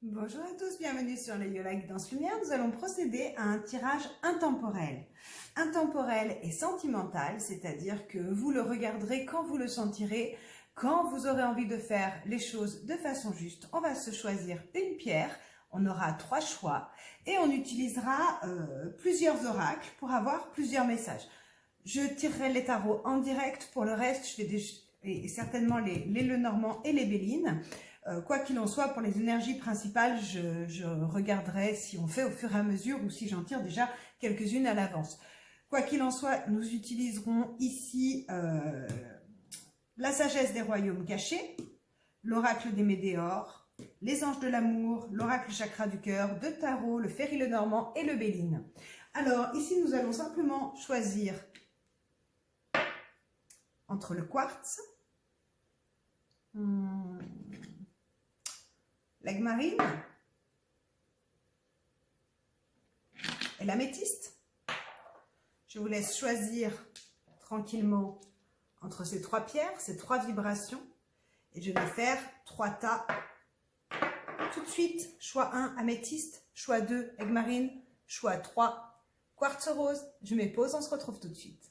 Bonjour à tous, bienvenue sur les Yola Guidance Lumière. Nous allons procéder à un tirage intemporel. Intemporel et sentimental, c'est-à-dire que vous le regarderez quand vous le sentirez, quand vous aurez envie de faire les choses de façon juste. On va se choisir une pierre, on aura 3 choix et on utilisera plusieurs oracles pour avoir plusieurs messages. Je tirerai les tarots en direct, pour le reste je fais certainement les Lenormand et les Béline. Quoi qu'il en soit, pour les énergies principales, je regarderai si on fait au fur et à mesure ou si j'en tire déjà quelques-unes à l'avance. Quoi qu'il en soit, nous utiliserons ici la sagesse des royaumes cachés, l'oracle des Médéors, les anges de l'amour, l'oracle chakra du cœur, deux tarots, le Ferry Lenormand et le Béline. Alors ici, nous allons simplement choisir entre le quartz, l'aigue-marine et l'améthyste. Je vous laisse choisir tranquillement entre ces 3 pierres, ces 3 vibrations. Et je vais faire 3 tas tout de suite. Choix 1, améthyste. Choix 2, aigue-marine. Choix 3, quartz rose. Je mets pause, on se retrouve tout de suite.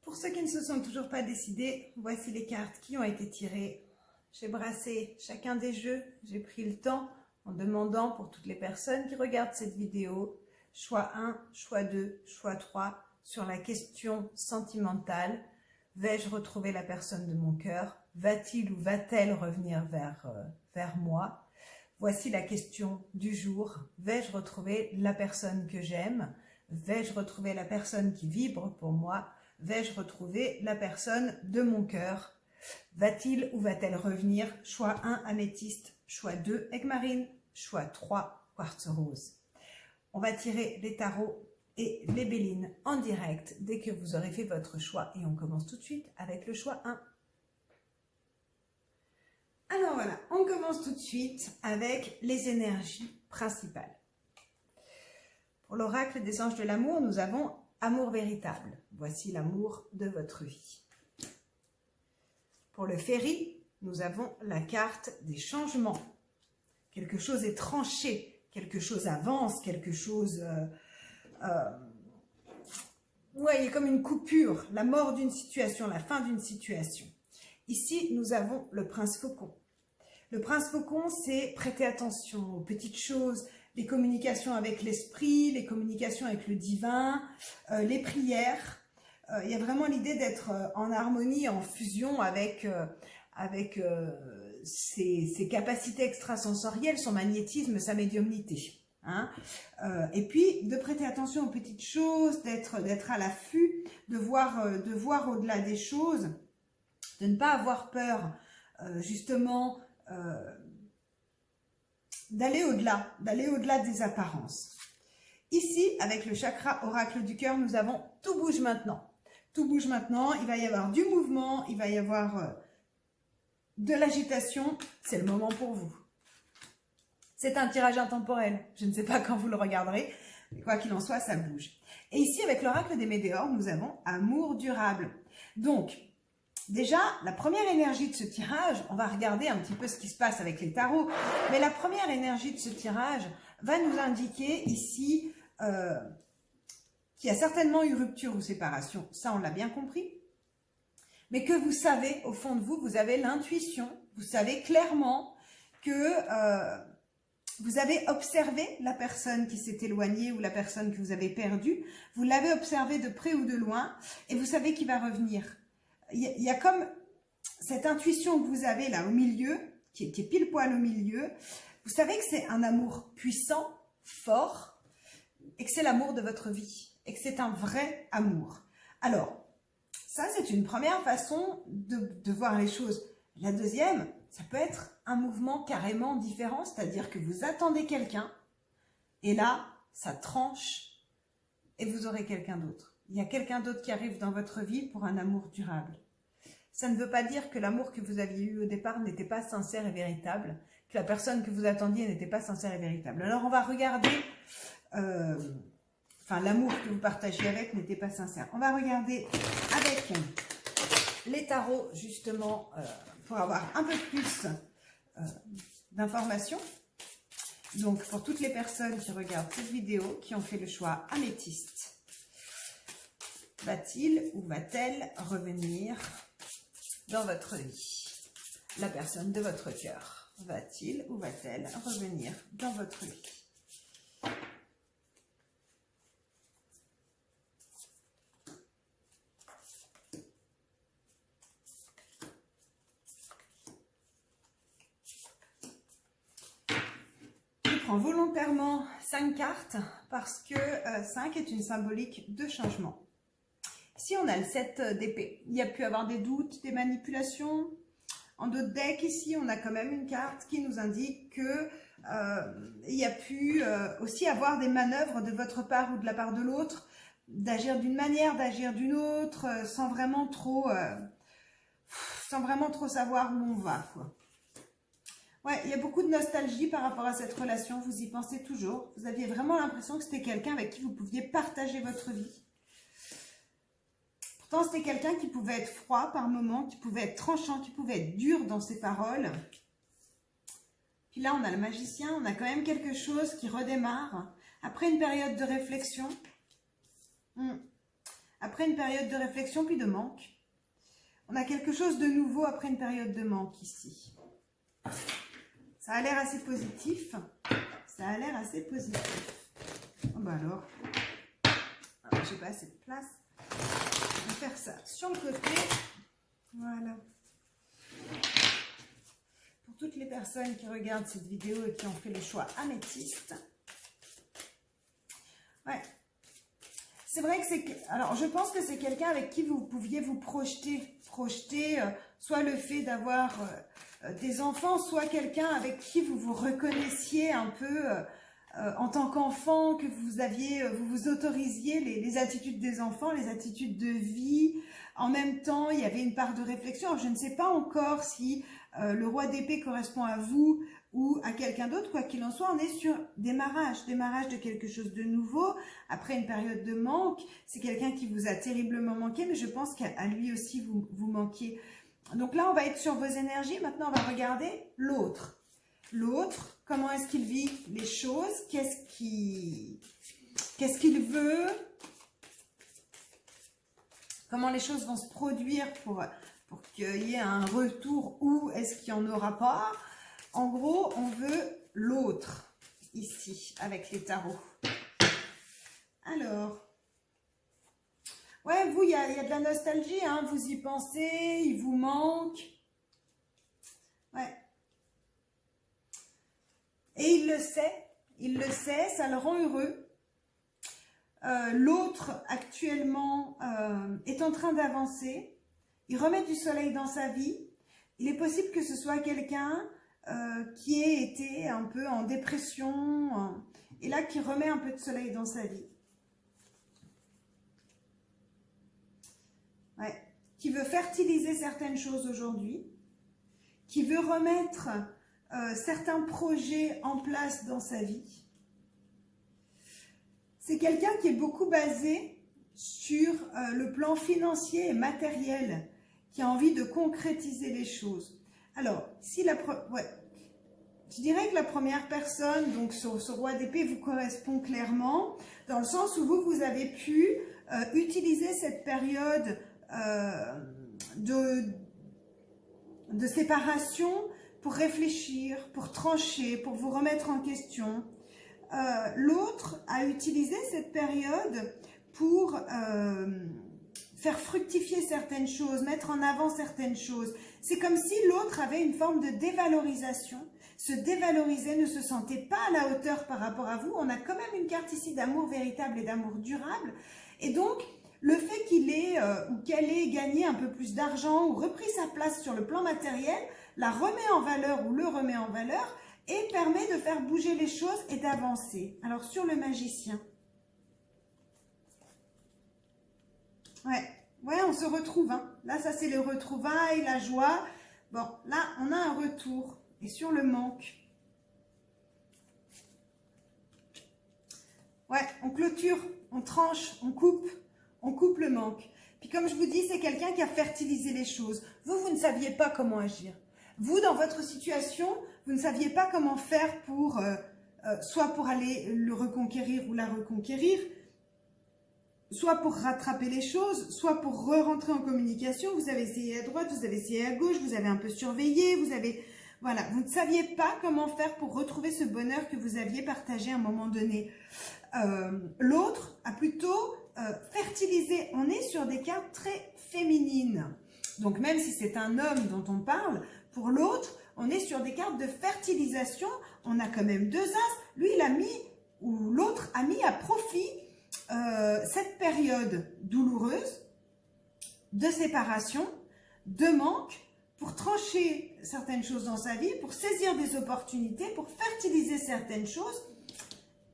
Pour ceux qui ne se sont toujours pas décidés, voici les cartes qui ont été tirées. J'ai brassé chacun des jeux, j'ai pris le temps en demandant pour toutes les personnes qui regardent cette vidéo, choix 1, choix 2, choix 3, sur la question sentimentale. Vais-je retrouver la personne de mon cœur? Va-t-il ou va-t-elle revenir vers moi? Voici la question du jour. Vais-je retrouver la personne que j'aime? Vais-je retrouver la personne qui vibre pour moi? Vais-je retrouver la personne de mon cœur? Va-t-il ou va-t-elle revenir? Choix 1, améthyste. Choix 2, aigue-marine. Choix 3, quartz rose. On va tirer les tarots et les bélines en direct dès que vous aurez fait votre choix. Et on commence tout de suite avec le choix 1. Alors voilà, on commence tout de suite avec les énergies principales. Pour l'oracle des anges de l'amour, nous avons amour véritable. Voici l'amour de votre vie. Pour le Ferry, nous avons la carte des changements. Quelque chose est tranché, quelque chose avance, quelque chose... vous voyez, comme une coupure, la mort d'une situation, la fin d'une situation. Ici, nous avons le prince faucon. Le prince faucon, c'est prêter attention aux petites choses, les communications avec l'esprit, les communications avec le divin, les prières. Il y a vraiment l'idée d'être en harmonie, en fusion avec ses capacités extrasensorielles, son magnétisme, sa médiumnité. Hein. Et puis, de prêter attention aux petites choses, d'être à l'affût, de voir au-delà des choses, de ne pas avoir peur, justement, d'aller au-delà des apparences. Ici, avec le chakra oracle du cœur, nous avons « tout bouge maintenant ». Tout bouge maintenant, il va y avoir du mouvement, il va y avoir de l'agitation, c'est le moment pour vous. C'est un tirage intemporel, je ne sais pas quand vous le regarderez, mais quoi qu'il en soit, ça bouge. Et ici, avec l'oracle des Médéors, nous avons amour durable. Donc, déjà, la première énergie de ce tirage, on va regarder un petit peu ce qui se passe avec les tarots, mais la première énergie de ce tirage va nous indiquer ici qu'il y a certainement eu rupture ou séparation, ça on l'a bien compris, mais que vous savez, au fond de vous, vous avez l'intuition, vous savez clairement que vous avez observé la personne qui s'est éloignée ou la personne que vous avez perdue, vous l'avez observé de près ou de loin, et vous savez qu'il va revenir. Il y a comme cette intuition que vous avez là au milieu, qui est pile poil au milieu, vous savez que c'est un amour puissant, fort, et que c'est l'amour de votre vie. Et que c'est un vrai amour. Alors, ça c'est une première façon de voir les choses. La deuxième, ça peut être un mouvement carrément différent, c'est-à-dire que vous attendez quelqu'un, et là, ça tranche, et vous aurez quelqu'un d'autre. Il y a quelqu'un d'autre qui arrive dans votre vie pour un amour durable. Ça ne veut pas dire que l'amour que vous aviez eu au départ n'était pas sincère et véritable, que la personne que vous attendiez n'était pas sincère et véritable. Alors on va regarder... l'amour que vous partagez avec n'était pas sincère. On va regarder avec les tarots, justement, pour avoir un peu plus d'informations. Donc, pour toutes les personnes qui regardent cette vidéo, qui ont fait le choix améthyste, va-t-il ou va-t-elle revenir dans votre vie? La personne de votre cœur, va-t-il ou va-t-elle revenir dans votre vie? Volontairement 5 cartes parce que 5 est une symbolique de changement. Si on a le 7 d'épée, il y a pu avoir des doutes, des manipulations. En d'autres decks ici, on a quand même une carte qui nous indique que il y a pu aussi avoir des manœuvres de votre part ou de la part de l'autre, d'agir d'une manière, d'agir d'une autre, sans vraiment trop savoir où on va, quoi. Ouais, il y a beaucoup de nostalgie par rapport à cette relation, vous y pensez toujours. Vous aviez vraiment l'impression que c'était quelqu'un avec qui vous pouviez partager votre vie. Pourtant, c'était quelqu'un qui pouvait être froid par moments, qui pouvait être tranchant, qui pouvait être dur dans ses paroles. Puis là, on a le magicien, on a quand même quelque chose qui redémarre après une période de réflexion. Après une période de réflexion puis de manque. On a quelque chose de nouveau après une période de manque ici. Ça a l'air assez positif. Ça a l'air assez positif. Oh bah alors. J'ai pas assez de place. Je vais faire ça sur le côté. Voilà. Pour toutes les personnes qui regardent cette vidéo et qui ont fait le choix améthyste. Ouais. C'est vrai que c'est... Alors, je pense que c'est quelqu'un avec qui vous pouviez vous projeter. Soit le fait d'avoir... des enfants, soit quelqu'un avec qui vous vous reconnaissiez un peu en tant qu'enfant, que vous vous autorisiez les attitudes des enfants, les attitudes de vie. En même temps, il y avait une part de réflexion. Alors, je ne sais pas encore si le roi d'épée correspond à vous ou à quelqu'un d'autre. Quoi qu'il en soit, on est sur démarrage de quelque chose de nouveau. Après une période de manque, c'est quelqu'un qui vous a terriblement manqué, mais je pense qu'à lui aussi, vous manquiez. Donc là, on va être sur vos énergies. Maintenant, on va regarder l'autre. L'autre, comment est-ce qu'il vit les choses? Qu'est-ce qu'il veut? Comment les choses vont se produire pour qu'il y ait un retour ou est-ce qu'il n'y en aura pas? En gros, on veut l'autre ici avec les tarots. Alors... ouais, vous, il y a de la nostalgie, hein, vous y pensez, il vous manque. Ouais. Et il le sait, ça le rend heureux. L'autre, actuellement, est en train d'avancer. Il remet du soleil dans sa vie. Il est possible que ce soit quelqu'un qui ait été un peu en dépression, et là, qui remet un peu de soleil dans sa vie. Ouais. Qui veut fertiliser certaines choses aujourd'hui, qui veut remettre certains projets en place dans sa vie. C'est quelqu'un qui est beaucoup basé sur le plan financier et matériel, qui a envie de concrétiser les choses. Alors, si je dirais que la première personne, donc ce roi d'épée, vous correspond clairement, dans le sens où vous avez pu utiliser cette période de séparation pour réfléchir, pour trancher, pour vous remettre en question. L'autre a utilisé cette période pour faire fructifier certaines choses, mettre en avant certaines choses. C'est comme si l'autre avait une forme de dévalorisation, se dévalorisait, ne se sentait pas à la hauteur par rapport à vous. On a quand même une carte ici d'amour véritable et d'amour durable. Et donc, le fait qu'il ait ou qu'elle ait gagné un peu plus d'argent ou repris sa place sur le plan matériel, la remet en valeur ou le remet en valeur et permet de faire bouger les choses et d'avancer. Alors, sur le magicien. Ouais, on se retrouve. Hein. Là, ça, c'est le retrouvailles, la joie. Bon, là, on a un retour. Et sur le manque. Ouais, on clôture, on tranche, on coupe le manque. Puis comme je vous dis, c'est quelqu'un qui a fertilisé les choses. Vous ne saviez pas comment agir. Vous, dans votre situation, vous ne saviez pas comment faire pour, soit pour aller le reconquérir ou la reconquérir, soit pour rattraper les choses, soit pour re-rentrer en communication. Vous avez essayé à droite, vous avez essayé à gauche, vous avez un peu surveillé, vous avez... Voilà, vous ne saviez pas comment faire pour retrouver ce bonheur que vous aviez partagé à un moment donné. L'autre a plutôt fertilisé. On est sur des cartes très féminines. Donc même si c'est un homme dont on parle, pour l'autre, on est sur des cartes de fertilisation. On a quand même 2 as. Lui, il a mis, ou l'autre a mis à profit cette période douloureuse de séparation, de manque, pour trancher certaines choses dans sa vie, pour saisir des opportunités, pour fertiliser certaines choses.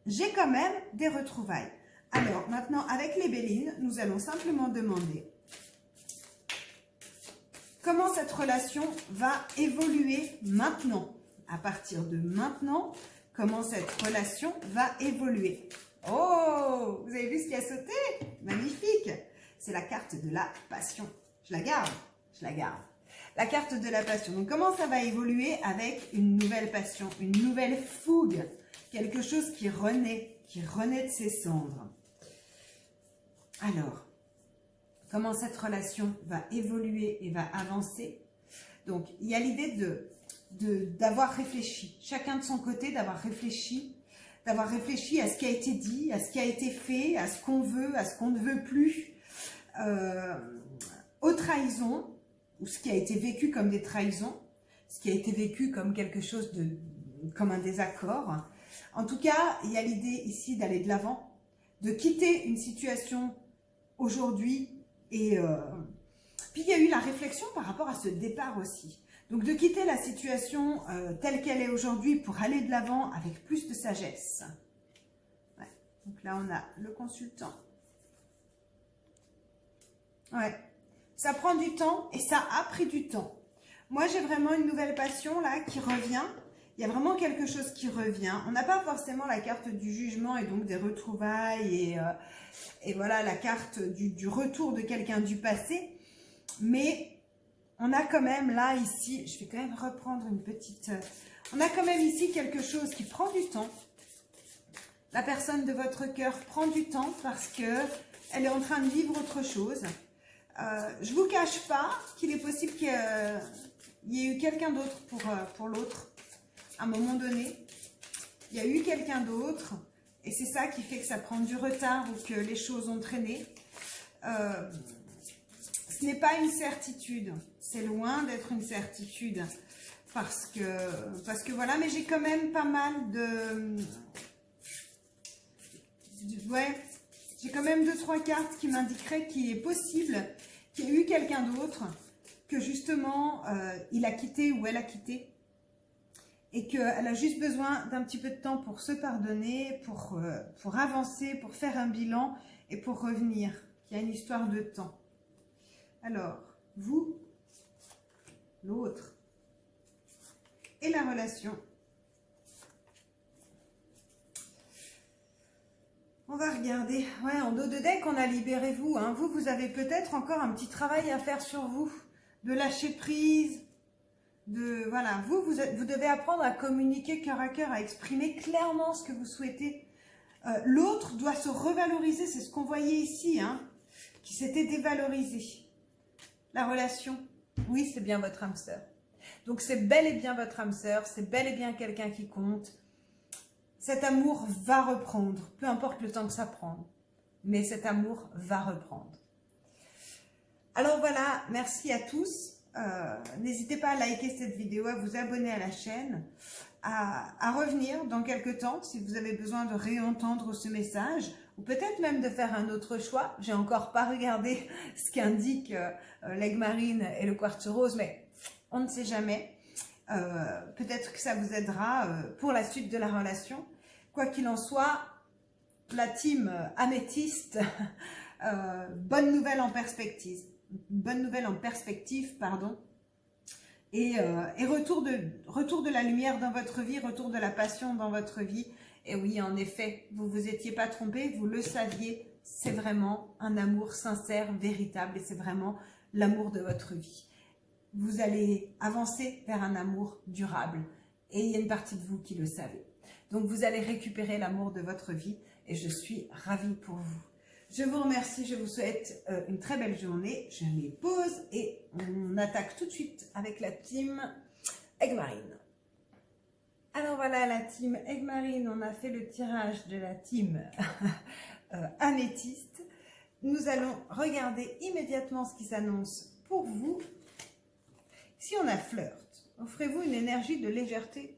J'ai quand même des retrouvailles. Alors maintenant, avec les Bélines, nous allons simplement demander comment cette relation va évoluer maintenant. À partir de maintenant, comment cette relation va évoluer. Oh, vous avez vu ce qui a sauté? Magnifique. C'est la carte de la passion. Je la garde, je la garde. La carte de la passion. Donc, comment ça va évoluer avec une nouvelle passion, une nouvelle fougue, quelque chose qui renaît de ses cendres. Alors, comment cette relation va évoluer et va avancer? Donc, il y a l'idée d'avoir réfléchi, chacun de son côté, d'avoir réfléchi à ce qui a été dit, à ce qui a été fait, à ce qu'on veut, à ce qu'on ne veut plus, aux trahisons, ou ce qui a été vécu comme des trahisons, ce qui a été vécu comme quelque chose comme un désaccord. En tout cas, il y a l'idée ici d'aller de l'avant, de quitter une situation aujourd'hui, et puis il y a eu la réflexion par rapport à ce départ aussi. Donc de quitter la situation telle qu'elle est aujourd'hui pour aller de l'avant avec plus de sagesse. Ouais. Donc là on a le consultant. Ouais. Ça prend du temps et ça a pris du temps. Moi j'ai vraiment une nouvelle passion là qui revient. Il y a vraiment quelque chose qui revient. On n'a pas forcément la carte du jugement et donc des retrouvailles et voilà la carte du retour de quelqu'un du passé. Mais on a quand même là, ici, je vais quand même reprendre une petite... on a quand même ici quelque chose qui prend du temps. La personne de votre cœur prend du temps parce qu'elle est en train de vivre autre chose. Je ne vous cache pas qu'il est possible qu'il y ait eu quelqu'un d'autre pour l'autre. À un moment donné, il y a eu quelqu'un d'autre et c'est ça qui fait que ça prend du retard ou que les choses ont traîné. Ce n'est pas une certitude, c'est loin d'être une certitude parce que voilà, mais j'ai quand même pas mal ouais, j'ai quand même 2-3 cartes qui m'indiqueraient qu'il est possible qu'il y ait eu quelqu'un d'autre, que justement il a quitté ou elle a quitté et qu'elle a juste besoin d'un petit peu de temps pour se pardonner, pour avancer, pour faire un bilan et pour revenir, qu'il y a une histoire de temps. Alors, vous, l'autre et la relation. On va regarder. Ouais, en dos de deck, on a libérez-vous. Hein. Vous avez peut-être encore un petit travail à faire sur vous, de lâcher prise. Voilà, vous devez apprendre à communiquer cœur à cœur, à exprimer clairement ce que vous souhaitez. L'autre doit se revaloriser, c'est ce qu'on voyait ici, hein, qui s'était dévalorisé. La relation, oui, c'est bien votre âme sœur. Donc, c'est bel et bien votre âme sœur, c'est bel et bien quelqu'un qui compte. Cet amour va reprendre, peu importe le temps que ça prend, mais cet amour va reprendre. Alors voilà, merci à tous. N'hésitez pas à liker cette vidéo, à vous abonner à la chaîne, à revenir dans quelques temps si vous avez besoin de réentendre ce message ou peut-être même de faire un autre choix. J'ai encore pas regardé ce qu'indique l'aigle marine et le quartz rose, mais on ne sait jamais. Peut-être que ça vous aidera pour la suite de la relation. Quoi qu'il en soit, la team améthyste, bonne nouvelle en perspective. Bonne nouvelle en perspective, pardon. Et retour de la lumière dans votre vie, retour de la passion dans votre vie. Et oui, en effet, vous vous étiez pas trompé, vous le saviez, c'est vraiment un amour sincère, véritable, et c'est vraiment l'amour de votre vie. Vous allez avancer vers un amour durable Et il y a une partie de vous qui le savez. Donc vous allez récupérer l'amour de votre vie et je suis ravie pour vous. Je vous remercie, je vous souhaite une très belle journée. Je mets pause et on attaque tout de suite avec la team Egg-Marine. Alors voilà la team Egg-Marine, on a fait le tirage de la team Améthyste. Nous allons regarder immédiatement ce qui s'annonce pour vous. Si on a Flirt, offrez-vous une énergie de légèreté.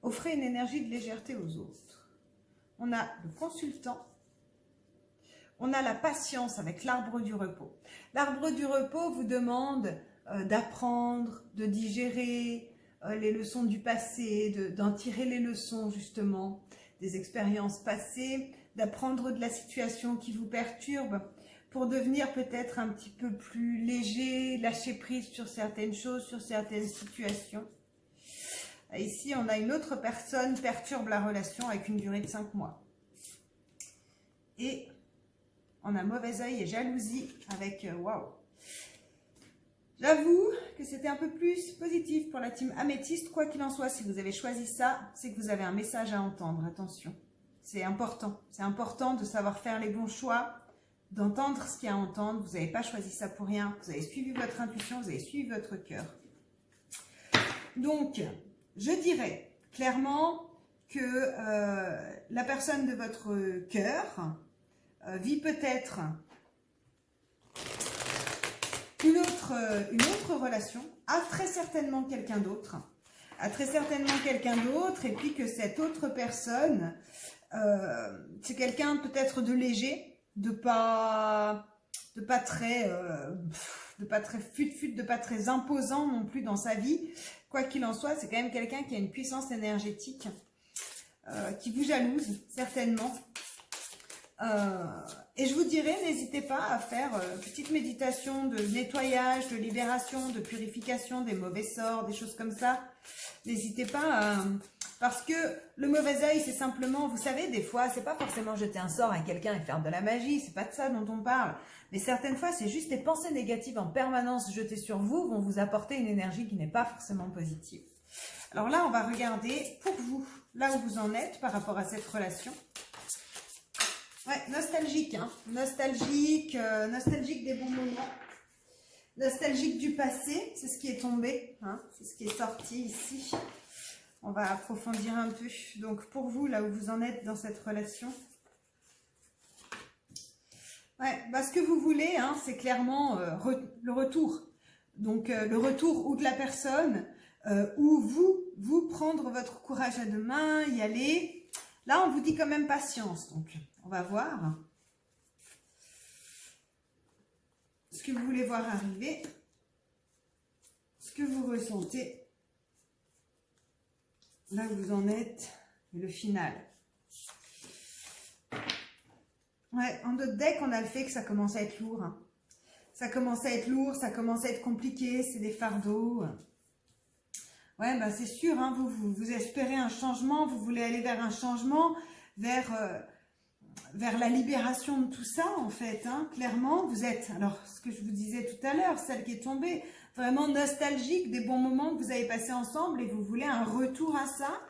Offrez une énergie de légèreté aux autres. On a le consultant. On a la patience avec l'arbre du repos. L'arbre du repos vous demande d'apprendre, de digérer les leçons du passé, d'en tirer les leçons justement des expériences passées, d'apprendre de la situation qui vous perturbe pour devenir peut-être un petit peu plus léger, lâcher prise sur certaines choses, sur certaines situations. Ici, on a une autre personne perturbe la relation avec une durée de 5 mois. Et on a mauvais œil et jalousie avec waouh. J'avoue que c'était un peu plus positif pour la team Améthyste. Quoi qu'il en soit, si vous avez choisi ça, c'est que vous avez un message à entendre. Attention, c'est important. C'est important de savoir faire les bons choix, d'entendre ce qu'il y a à entendre. Vous n'avez pas choisi ça pour rien. Vous avez suivi votre intuition, vous avez suivi votre cœur. Donc, je dirais clairement que la personne de votre cœur vit peut-être une autre relation, a très certainement quelqu'un d'autre, et puis que cette autre personne, c'est quelqu'un peut-être de léger, de pas très fut-fut, de pas très imposant non plus dans sa vie. Quoi qu'il en soit, c'est quand même quelqu'un qui a une puissance énergétique, qui vous jalouse certainement. Et je vous dirais, n'hésitez pas à faire une petite méditation de nettoyage, de libération, de purification des mauvais sorts, des choses comme ça. N'hésitez pas, parce que le mauvais œil, c'est simplement, vous savez, des fois, c'est pas forcément jeter un sort à quelqu'un et faire de la magie, c'est pas de ça dont on parle. Mais certaines fois, c'est juste les pensées négatives en permanence jetées sur vous vont vous apporter une énergie qui n'est pas forcément positive. Alors là, on va regarder pour vous, là où vous en êtes par rapport à cette relation. Ouais, nostalgique, hein. Nostalgique des bons moments, nostalgique du passé, c'est ce qui est tombé, hein. C'est ce qui est sorti ici. On va approfondir un peu. Donc pour vous, là où vous en êtes dans cette relation, ouais, bah, ce que vous voulez, hein, c'est clairement le retour. Donc le retour ou de la personne, ou vous prendre votre courage à deux mains, y aller. Là, on vous dit quand même patience, donc on va voir ce que vous voulez voir arriver, ce que vous ressentez, là où vous en êtes, et le final. Ouais, en d'autres decks, on a le fait que ça commence à être lourd. Hein. Ça commence à être lourd, ça commence à être compliqué, c'est des fardeaux. Ouais, bah c'est sûr, hein, vous espérez un changement, vous voulez aller vers un changement, vers la libération de tout ça, en fait. Hein, clairement, vous êtes, alors, ce que je vous disais tout à l'heure, celle qui est tombée, vraiment nostalgique des bons moments que vous avez passés ensemble et vous voulez un retour à ça.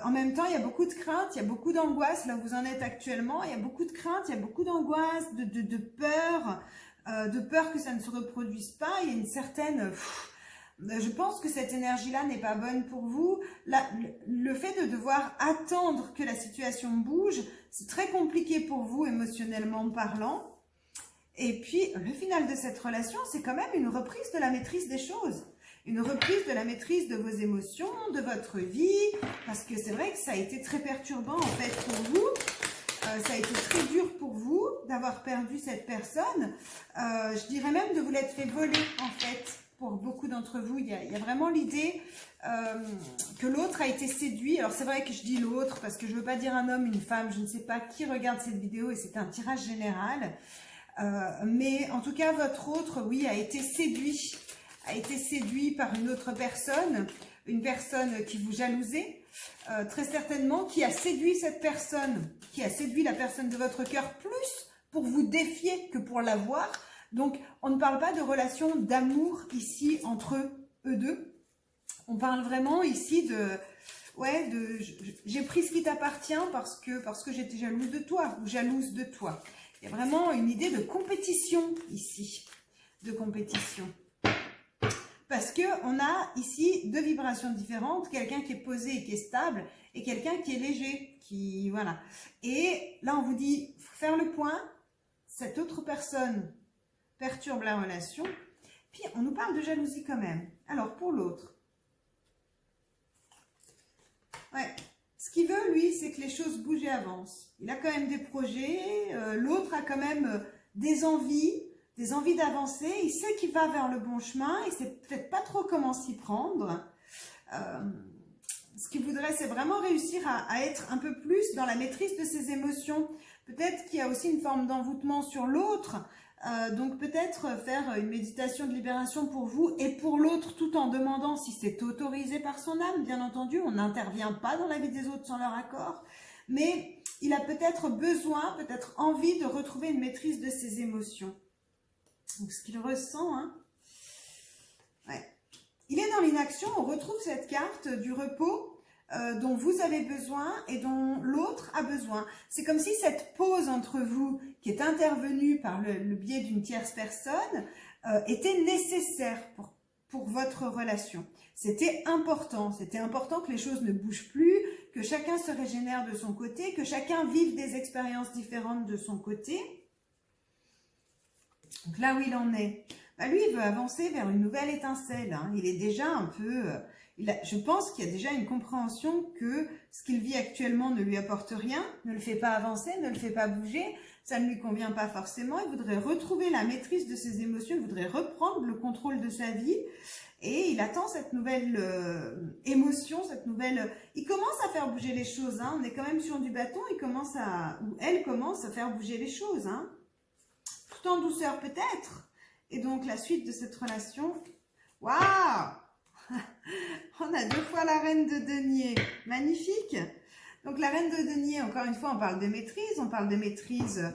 En même temps, il y a beaucoup de crainte, il y a beaucoup d'angoisse, là où vous en êtes actuellement. Il y a beaucoup de crainte, il y a beaucoup d'angoisse, de peur que ça ne se reproduise pas. Il y a une certaine... je pense que cette énergie-là n'est pas bonne pour vous. Le fait de devoir attendre que la situation bouge, c'est très compliqué pour vous émotionnellement parlant. Et puis, le final de cette relation, c'est quand même une reprise de la maîtrise des choses. Une reprise de la maîtrise de vos émotions, de votre vie. Parce que c'est vrai que ça a été très perturbant en fait pour vous. Ça a été très dur pour vous d'avoir perdu cette personne. Je dirais même de vous l'être fait voler en fait. Pour beaucoup d'entre vous, il y a vraiment l'idée que l'autre a été séduit. Alors c'est vrai que je dis l'autre parce que je ne veux pas dire un homme, une femme, je ne sais pas qui regarde cette vidéo et c'est un tirage général. Mais en tout cas, votre autre, oui, a été séduit par une autre personne, une personne qui vous jalousait, très certainement, qui a séduit cette personne, qui a séduit la personne de votre cœur plus pour vous défier que pour l'avoir. Donc, on ne parle pas de relation d'amour ici entre eux deux. On parle vraiment ici de... Ouais, j'ai pris ce qui t'appartient parce que j'étais jalouse de toi ou jalouse de toi. Il y a vraiment une idée de compétition ici, de compétition. Parce qu'on a ici deux vibrations différentes, quelqu'un qui est posé et qui est stable, et quelqu'un qui est léger, qui voilà. Et là, on vous dit, faut faire le point, cette autre personne perturbe la relation, puis on nous parle de jalousie quand même. Alors, pour l'autre, ouais, ce qu'il veut, lui, c'est que les choses bougent et avancent. Il a quand même des projets, l'autre a quand même des envies d'avancer, il sait qu'il va vers le bon chemin, il sait peut-être pas trop comment s'y prendre. Ce qu'il voudrait, c'est vraiment réussir à être un peu plus dans la maîtrise de ses émotions. Peut-être qu'il y a aussi une forme d'envoûtement sur l'autre, donc peut-être faire une méditation de libération pour vous et pour l'autre, tout en demandant si c'est autorisé par son âme. Bien entendu, on n'intervient pas dans la vie des autres sans leur accord, mais il a peut-être besoin, peut-être envie de retrouver une maîtrise de ses émotions. Donc, ce qu'il ressent, hein. Ouais. Il est dans l'inaction, on retrouve cette carte du repos dont vous avez besoin et dont l'autre a besoin. C'est comme si cette pause entre vous, qui est intervenue par le biais d'une tierce personne, était nécessaire pour votre relation. C'était important que les choses ne bougent plus, que chacun se régénère de son côté, que chacun vive des expériences différentes de son côté. Donc là où il en est, bah lui, il veut avancer vers une nouvelle étincelle. Hein. Il est déjà un peu... je pense qu'il y a déjà une compréhension que ce qu'il vit actuellement ne lui apporte rien, ne le fait pas avancer, ne le fait pas bouger, ça ne lui convient pas forcément. Il voudrait retrouver la maîtrise de ses émotions, il voudrait reprendre le contrôle de sa vie. Et il attend cette nouvelle émotion, cette nouvelle... Il commence à faire bouger les choses. Hein. On est quand même sur du bâton, elle commence à faire bouger les choses. Hein. Tout en douceur peut-être. Et donc la suite de cette relation, waouh, on a deux fois la reine de denier, magnifique. Donc la reine de denier, encore une fois, on parle de maîtrise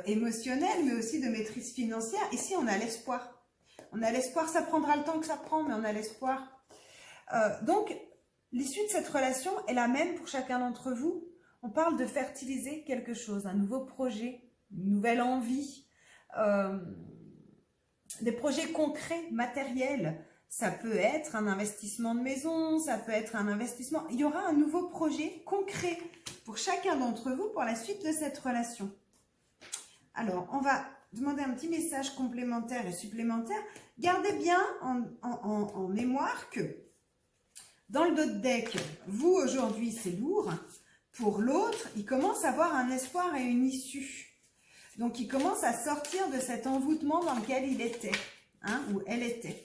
émotionnelle, mais aussi de maîtrise financière. Ici, on a l'espoir. On a l'espoir, ça prendra le temps que ça prend, mais on a l'espoir. Donc, l'issue de cette relation est la même pour chacun d'entre vous. On parle de fertiliser quelque chose, un nouveau projet, une nouvelle envie. Des projets concrets, matériels. Ça peut être un investissement de maison, ça peut être un investissement... Il y aura un nouveau projet concret pour chacun d'entre vous pour la suite de cette relation. Alors, on va demander un petit message complémentaire et supplémentaire. Gardez bien en mémoire que dans le dos de deck, vous aujourd'hui c'est lourd. Pour l'autre, il commence à avoir un espoir et une issue. Donc, il commence à sortir de cet envoûtement dans lequel il était, hein, ou elle était.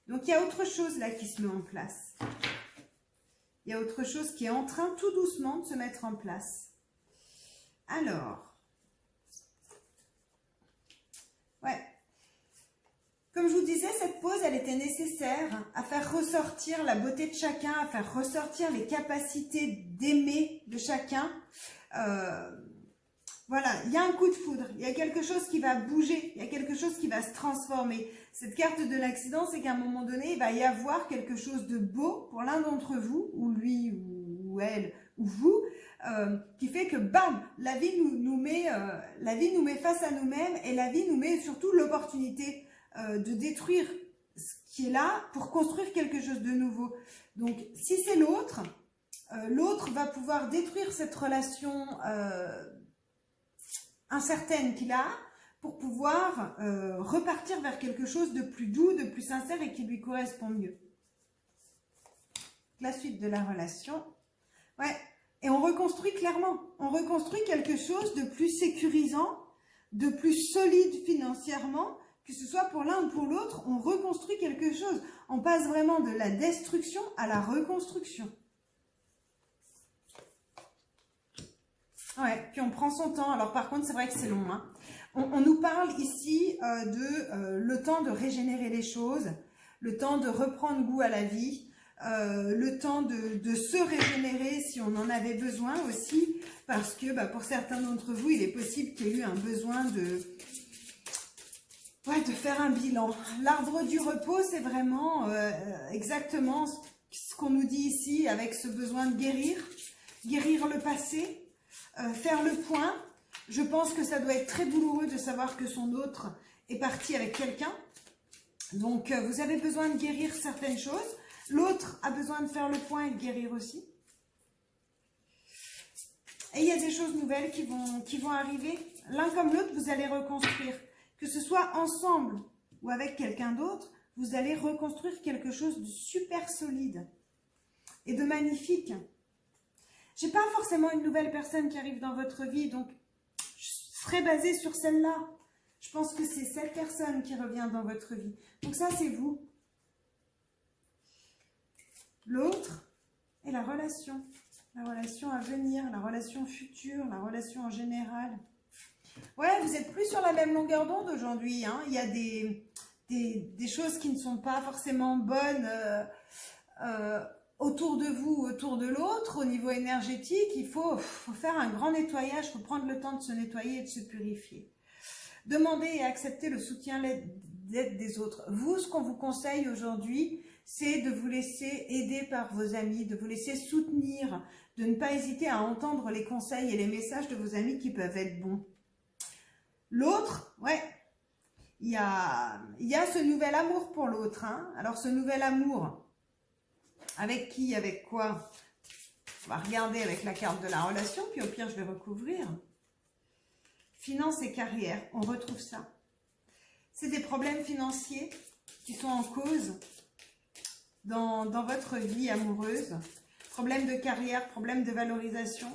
Donc, il y a autre chose là qui se met en place. Il y a autre chose qui est en train tout doucement de se mettre en place. Alors, ouais. Comme je vous disais, cette pause, elle était nécessaire à faire ressortir la beauté de chacun, à faire ressortir les capacités d'aimer de chacun. Voilà, il y a un coup de foudre, il y a quelque chose qui va bouger, il y a quelque chose qui va se transformer. Cette carte de l'accident, c'est qu'à un moment donné, il va y avoir quelque chose de beau pour l'un d'entre vous, ou lui, ou elle, ou vous, qui fait que bam, la vie nous met face à nous-mêmes et la vie nous met surtout l'opportunité de détruire ce qui est là pour construire quelque chose de nouveau. Donc, si c'est l'autre, l'autre va pouvoir détruire cette relation incertaine qu'il a pour pouvoir repartir vers quelque chose de plus doux, de plus sincère et qui lui correspond mieux. La suite de la relation. Ouais. Et on reconstruit clairement. On reconstruit quelque chose de plus sécurisant, de plus solide financièrement, que ce soit pour l'un ou pour l'autre, on reconstruit quelque chose. On passe vraiment de la destruction à la reconstruction. Ouais, puis on prend son temps. Alors par contre, c'est vrai que c'est long. Hein. On nous parle ici le temps de régénérer les choses, le temps de reprendre goût à la vie, le temps de se régénérer si on en avait besoin aussi, parce que pour certains d'entre vous, il est possible qu'il y ait eu un besoin Ouais, de faire un bilan. L'arbre du repos, c'est vraiment exactement ce qu'on nous dit ici avec ce besoin de guérir le passé, faire le point. Je pense que ça doit être très douloureux de savoir que son autre est parti avec quelqu'un. Donc, vous avez besoin de guérir certaines choses. L'autre a besoin de faire le point et de guérir aussi. Et il y a des choses nouvelles qui vont arriver. L'un comme l'autre, vous allez reconstruire. Que ce soit ensemble ou avec quelqu'un d'autre, vous allez reconstruire quelque chose de super solide et de magnifique. Je n'ai pas forcément une nouvelle personne qui arrive dans votre vie, donc je serai basée sur celle-là. Je pense que c'est cette personne qui revient dans votre vie. Donc ça, c'est vous. L'autre est la relation à venir, la relation future, la relation en général. Ouais, vous n'êtes plus sur la même longueur d'onde aujourd'hui. Hein. Il y a des choses qui ne sont pas forcément bonnes autour de vous, autour de l'autre, au niveau énergétique. Il faut faire un grand nettoyage, il faut prendre le temps de se nettoyer et de se purifier. Demandez et acceptez le soutien, l'aide des autres. Vous, ce qu'on vous conseille aujourd'hui, c'est de vous laisser aider par vos amis, de vous laisser soutenir, de ne pas hésiter à entendre les conseils et les messages de vos amis qui peuvent être bons. L'autre, ouais, il y a ce nouvel amour pour l'autre. Hein. Alors, ce nouvel amour, avec qui, avec quoi? On va regarder avec la carte de la relation, puis au pire, je vais recouvrir. Finances et carrière, on retrouve ça. C'est des problèmes financiers qui sont en cause dans votre vie amoureuse. Problème de carrière, problème de valorisation.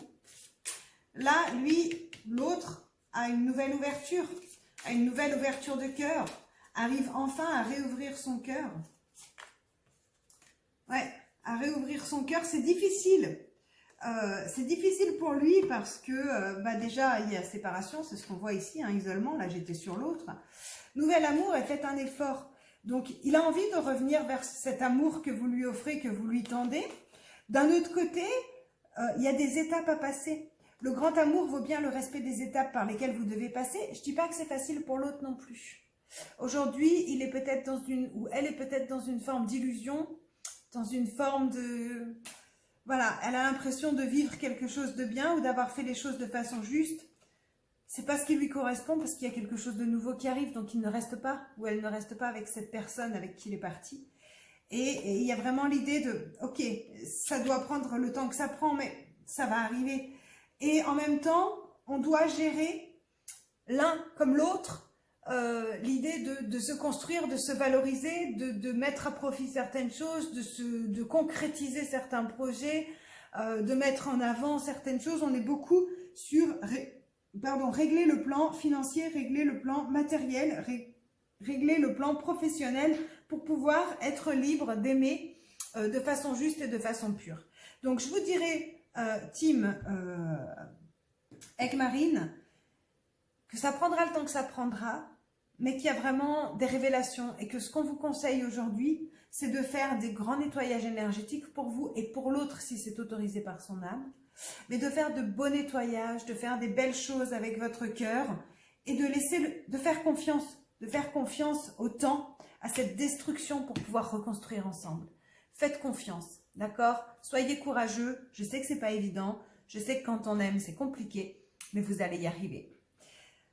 Là, lui, l'autre, a une nouvelle ouverture, de cœur, arrive enfin à réouvrir son cœur. Ouais, à réouvrir son cœur, c'est difficile. C'est difficile pour lui parce que déjà, il y a séparation, c'est ce qu'on voit ici, hein, isolement, là j'étais sur l'autre. Nouvel amour, et faites un effort. Donc, il a envie de revenir vers cet amour que vous lui offrez, que vous lui tendez. D'un autre côté, il y a des étapes à passer. Le grand amour vaut bien le respect des étapes par lesquelles vous devez passer. Je ne dis pas que c'est facile pour l'autre non plus. Aujourd'hui, il est peut-être dans une, ou elle est peut-être dans une forme d'illusion, dans une forme de... Voilà, elle a l'impression de vivre quelque chose de bien ou d'avoir fait les choses de façon juste. C'est pas ce qui lui correspond parce qu'il y a quelque chose de nouveau qui arrive, donc il ne reste pas, ou elle ne reste pas avec cette personne avec qui il est parti. Et il y a vraiment l'idée de, ok, ça doit prendre le temps que ça prend, mais ça va arriver. Et en même temps, on doit gérer l'un comme l'autre, l'idée de se construire, de se valoriser, de mettre à profit certaines choses, de concrétiser certains projets, de mettre en avant certaines choses. On est beaucoup sur régler le plan financier, régler le plan matériel, régler le plan professionnel pour pouvoir être libre d'aimer de façon juste et de façon pure. Donc je vous dirais, team Ekmarine, que ça prendra le temps que ça prendra, mais qu'il y a vraiment des révélations et que ce qu'on vous conseille aujourd'hui, c'est de faire des grands nettoyages énergétiques pour vous et pour l'autre si c'est autorisé par son âme, mais de faire de beaux nettoyages, de faire des belles choses avec votre cœur et de faire confiance au temps, à cette destruction pour pouvoir reconstruire ensemble. Faites confiance, d'accord? Soyez courageux, je sais que c'est pas évident, je sais que quand on aime c'est compliqué, mais vous allez y arriver.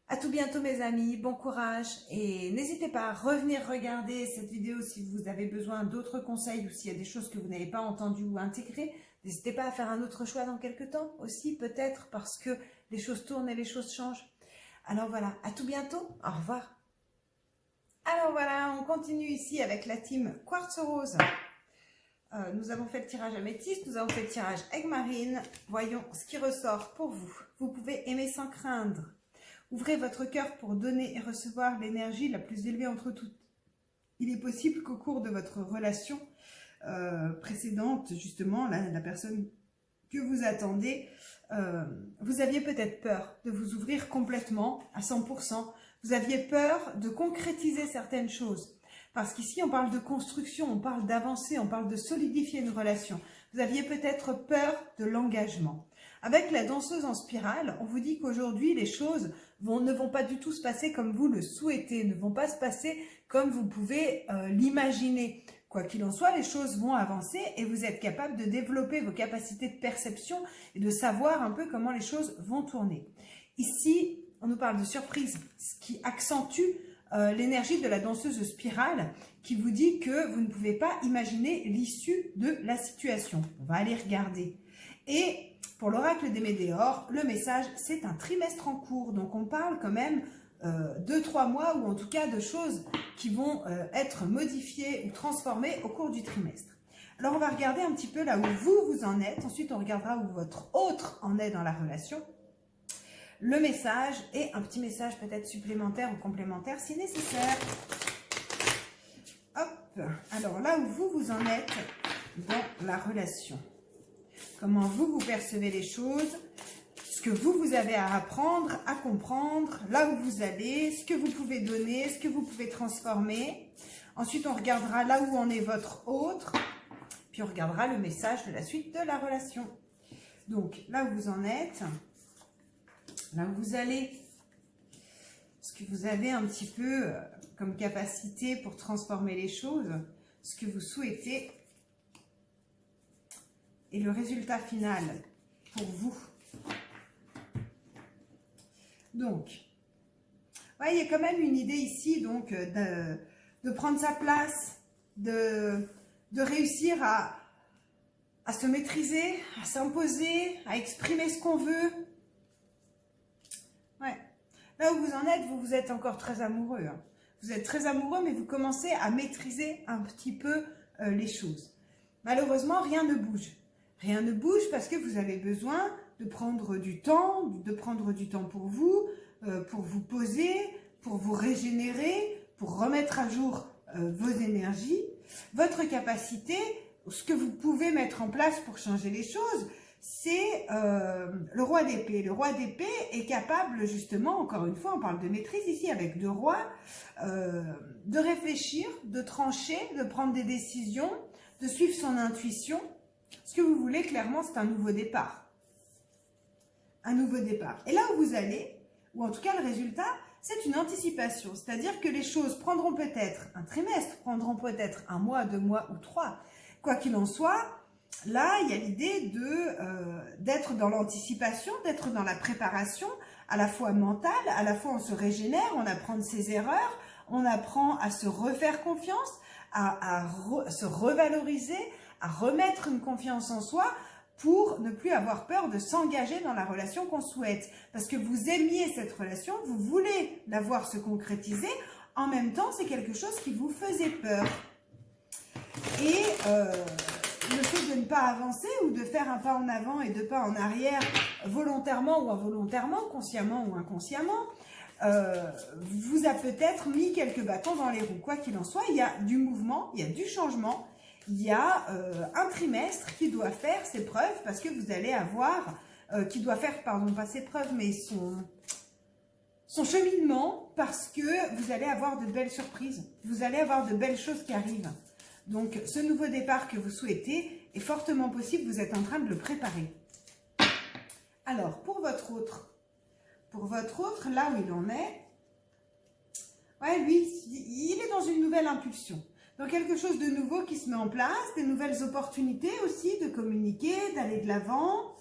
À tout bientôt mes amis, bon courage et n'hésitez pas à revenir regarder cette vidéo si vous avez besoin d'autres conseils ou s'il y a des choses que vous n'avez pas entendues ou intégrées. N'hésitez pas à faire un autre choix dans quelques temps aussi, peut-être parce que les choses tournent et les choses changent. Alors voilà, à tout bientôt, au revoir. Alors voilà, on continue ici avec la team Quartz Rose. Nous avons fait le tirage améthyste, nous avons fait le tirage Ekmarine. Voyons ce qui ressort pour vous. Vous pouvez aimer sans craindre. Ouvrez votre cœur pour donner et recevoir l'énergie la plus élevée entre toutes. Il est possible qu'au cours de votre relation précédente, justement, la personne que vous attendez, vous aviez peut-être peur de vous ouvrir complètement à 100%. Vous aviez peur de concrétiser certaines choses. Parce qu'ici, on parle de construction, on parle d'avancer, on parle de solidifier une relation. Vous aviez peut-être peur de l'engagement. Avec la danseuse en spirale, on vous dit qu'aujourd'hui, les choses ne vont pas du tout se passer comme vous le souhaitez, ne vont pas se passer comme vous pouvez l'imaginer. Quoi qu'il en soit, les choses vont avancer et vous êtes capable de développer vos capacités de perception et de savoir un peu comment les choses vont tourner. Ici, on nous parle de surprise, ce qui accentue l'énergie de la danseuse spirale qui vous dit que vous ne pouvez pas imaginer l'issue de la situation. On va aller regarder. Et pour l'oracle des Médéors, le message, c'est un trimestre en cours. Donc, on parle quand même 2-3 mois ou en tout cas de choses qui vont être modifiées ou transformées au cours du trimestre. Alors, on va regarder un petit peu là où vous en êtes. Ensuite, on regardera où votre autre en est dans la relation. Le message et un petit message peut-être supplémentaire ou complémentaire si nécessaire. Hop, alors là où vous en êtes dans la relation. Comment vous percevez les choses, ce que vous avez à apprendre, à comprendre, là où vous allez, ce que vous pouvez donner, ce que vous pouvez transformer. Ensuite, on regardera là où en est votre autre, puis on regardera le message de la suite de la relation. Donc, là où vous en êtes, là où vous allez, ce que vous avez un petit peu comme capacité pour transformer les choses, ce que vous souhaitez, et le résultat final pour vous. Donc, ouais, il y a quand même une idée ici donc de prendre sa place, de réussir à se maîtriser, à s'imposer, à exprimer ce qu'on veut. Ouais. Là où vous en êtes, vous êtes encore très amoureux. Hein. Vous êtes très amoureux, mais vous commencez à maîtriser un petit peu les choses. Malheureusement, rien ne bouge. Rien ne bouge parce que vous avez besoin de prendre du temps pour vous poser, pour vous régénérer, pour remettre à jour vos énergies, votre capacité, ce que vous pouvez mettre en place pour changer les choses, c'est le roi d'épée. Le roi d'épée est capable justement, encore une fois, on parle de maîtrise ici avec le roi, de réfléchir, de trancher, de prendre des décisions, de suivre son intuition. Ce que vous voulez, clairement, c'est un nouveau départ. Un nouveau départ. Et là où vous allez, ou en tout cas le résultat, c'est une anticipation. C'est-à-dire que les choses prendront peut-être un trimestre, prendront peut-être 1 mois, 2 mois ou 3. Quoi qu'il en soit, là, il y a l'idée d'être dans l'anticipation, d'être dans la préparation, à la fois mentale, à la fois on se régénère, on apprend de ses erreurs, on apprend à se refaire confiance, à se revaloriser, à remettre une confiance en soi pour ne plus avoir peur de s'engager dans la relation qu'on souhaite. Parce que vous aimiez cette relation, vous voulez la voir se concrétiser, en même temps, c'est quelque chose qui vous faisait peur. Et le fait de ne pas avancer ou de faire un pas en avant et 2 pas en arrière, volontairement ou involontairement, consciemment ou inconsciemment, vous a peut-être mis quelques bâtons dans les roues. Quoi qu'il en soit, il y a du mouvement, il y a du changement, il y a un trimestre qui doit faire ses preuves parce que vous allez avoir, qui doit faire, pardon, pas ses preuves, mais son cheminement parce que vous allez avoir de belles surprises, vous allez avoir de belles choses qui arrivent. Donc, ce nouveau départ que vous souhaitez est fortement possible, vous êtes en train de le préparer. Alors, pour votre autre, là où il en est, ouais, lui, il est dans une nouvelle impulsion. Dans quelque chose de nouveau qui se met en place, des nouvelles opportunités aussi de communiquer, d'aller de l'avant.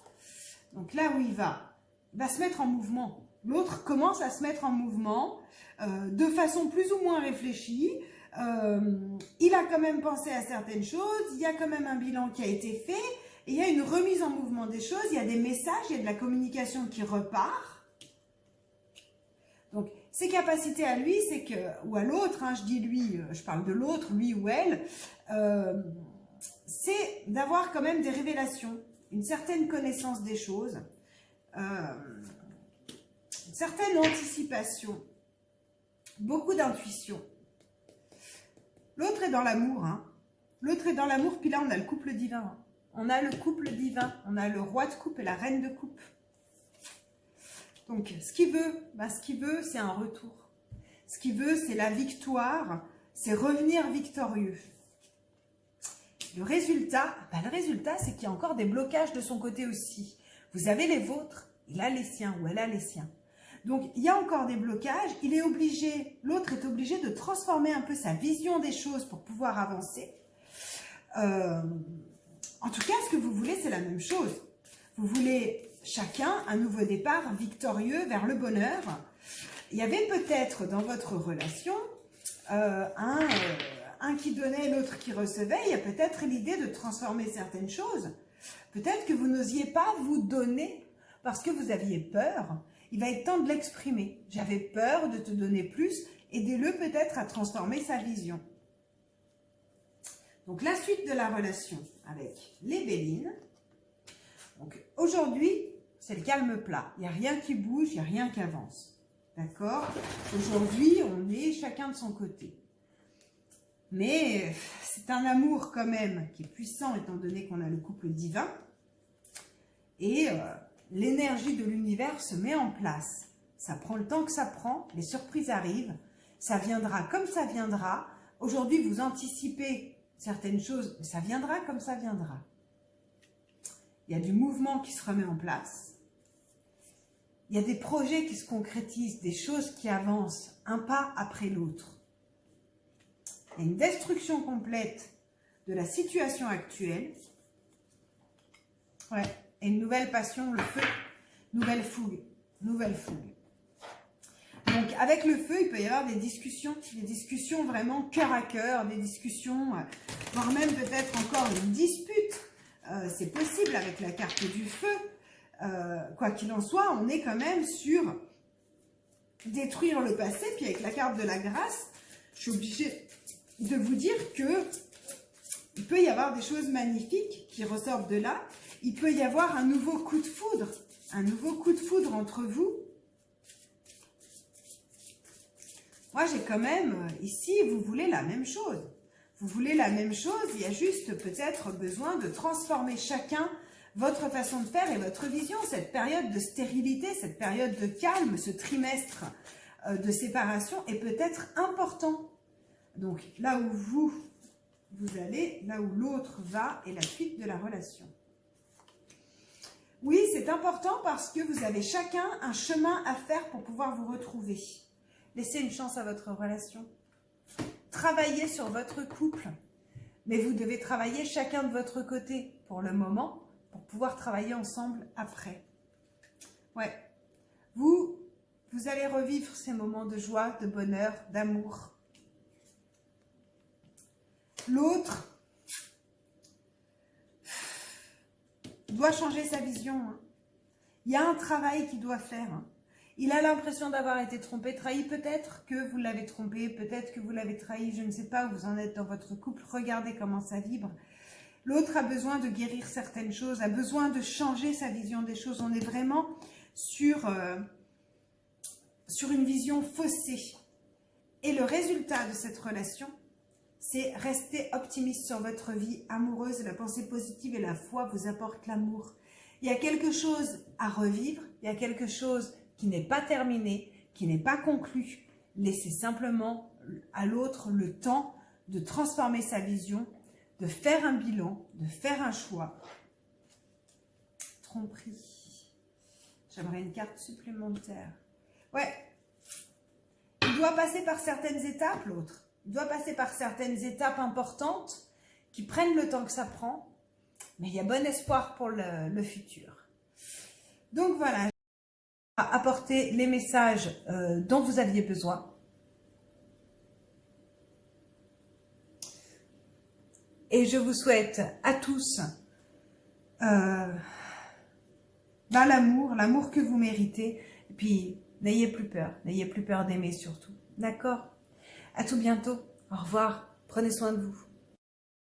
Donc là où il va se mettre en mouvement. L'autre commence à se mettre en mouvement de façon plus ou moins réfléchie. Il a quand même pensé à certaines choses, il y a quand même un bilan qui a été fait, et il y a une remise en mouvement des choses, il y a des messages, il y a de la communication qui repart. Donc, ses capacités à lui, c'est que, ou à l'autre, hein, je dis lui, je parle de l'autre, lui ou elle, c'est d'avoir quand même des révélations, une certaine connaissance des choses, une certaine anticipation, beaucoup d'intuition. L'autre est dans l'amour, hein. L'autre est dans l'amour, puis là on a le couple divin. Hein. On a le couple divin, on a le roi de coupe et la reine de coupe. Donc, ce qu'il veut, c'est un retour. Ce qu'il veut, c'est la victoire, c'est revenir victorieux. Le résultat, c'est qu'il y a encore des blocages de son côté aussi. Vous avez les vôtres, il a les siens ou elle a les siens. Donc, il y a encore des blocages. Il est obligé, l'autre est obligé de transformer un peu sa vision des choses pour pouvoir avancer. En tout cas, ce que vous voulez, c'est la même chose. Vous voulez chacun un nouveau départ victorieux vers le bonheur. Il y avait peut-être dans votre relation un qui donnait, l'autre qui recevait. Il y a peut-être l'idée de transformer certaines choses. Peut-être que vous n'osiez pas vous donner parce que vous aviez peur. Il va être temps de l'exprimer. J'avais peur de te donner plus. Aidez-le peut-être à transformer sa vision. Donc, la suite de la relation avec les Bélines. Donc, aujourd'hui, c'est le calme plat. Il n'y a rien qui bouge, il n'y a rien qui avance. D'accord? Aujourd'hui, on est chacun de son côté. Mais c'est un amour quand même qui est puissant étant donné qu'on a le couple divin. Et l'énergie de l'univers se met en place. Ça prend le temps que ça prend, les surprises arrivent. Ça viendra comme ça viendra. Aujourd'hui, vous anticipez certaines choses, mais ça viendra comme ça viendra. Il y a du mouvement qui se remet en place. Il y a des projets qui se concrétisent, des choses qui avancent, un pas après l'autre. Il y a une destruction complète de la situation actuelle. Ouais, et une nouvelle passion, le feu, nouvelle fougue, nouvelle fougue. Donc, avec le feu, il peut y avoir des discussions vraiment cœur à cœur, des discussions, voire même peut-être encore une dispute. C'est possible avec la carte du feu. Quoi qu'il en soit, on est quand même sur détruire le passé. Puis avec la carte de la grâce, je suis obligée de vous dire que il peut y avoir des choses magnifiques qui ressortent de là. Il peut y avoir un nouveau coup de foudre entre vous. Moi, j'ai quand même, ici, vous voulez la même chose. Vous voulez la même chose, il y a juste peut-être besoin de transformer chacun votre façon de faire et votre vision. Cette période de stérilité, cette période de calme, ce trimestre de séparation est peut-être important. Donc, là où vous allez, là où l'autre va et la suite de la relation. Oui, c'est important parce que vous avez chacun un chemin à faire pour pouvoir vous retrouver. Laissez une chance à votre relation. Travaillez sur votre couple. Mais vous devez travailler chacun de votre côté pour le moment, pour pouvoir travailler ensemble après. Ouais. Vous allez revivre ces moments de joie, de bonheur, d'amour. L'autre doit changer sa vision. Il y a un travail qu'il doit faire. Il a l'impression d'avoir été trompé, trahi. Peut-être que vous l'avez trompé, peut-être que vous l'avez trahi. Je ne sais pas où vous en êtes dans votre couple. Regardez comment ça vibre. L'autre a besoin de guérir certaines choses, a besoin de changer sa vision des choses. On est vraiment sur une vision faussée. Et le résultat de cette relation, c'est rester optimiste sur votre vie amoureuse. La pensée positive et la foi vous apportent l'amour. Il y a quelque chose à revivre, il y a quelque chose qui n'est pas terminé, qui n'est pas conclu. Laissez simplement à l'autre le temps de transformer sa vision, de faire un bilan, de faire un choix. Tromperie. J'aimerais une carte supplémentaire. Ouais. Il doit passer par certaines étapes, l'autre. Il doit passer par certaines étapes importantes qui prennent le temps que ça prend. Mais il y a bon espoir pour le futur. Donc voilà. Apporter les messages dont vous aviez besoin. Et je vous souhaite à tous l'amour que vous méritez. Et puis, n'ayez plus peur d'aimer surtout. D'accord? À tout bientôt. Au revoir. Prenez soin de vous.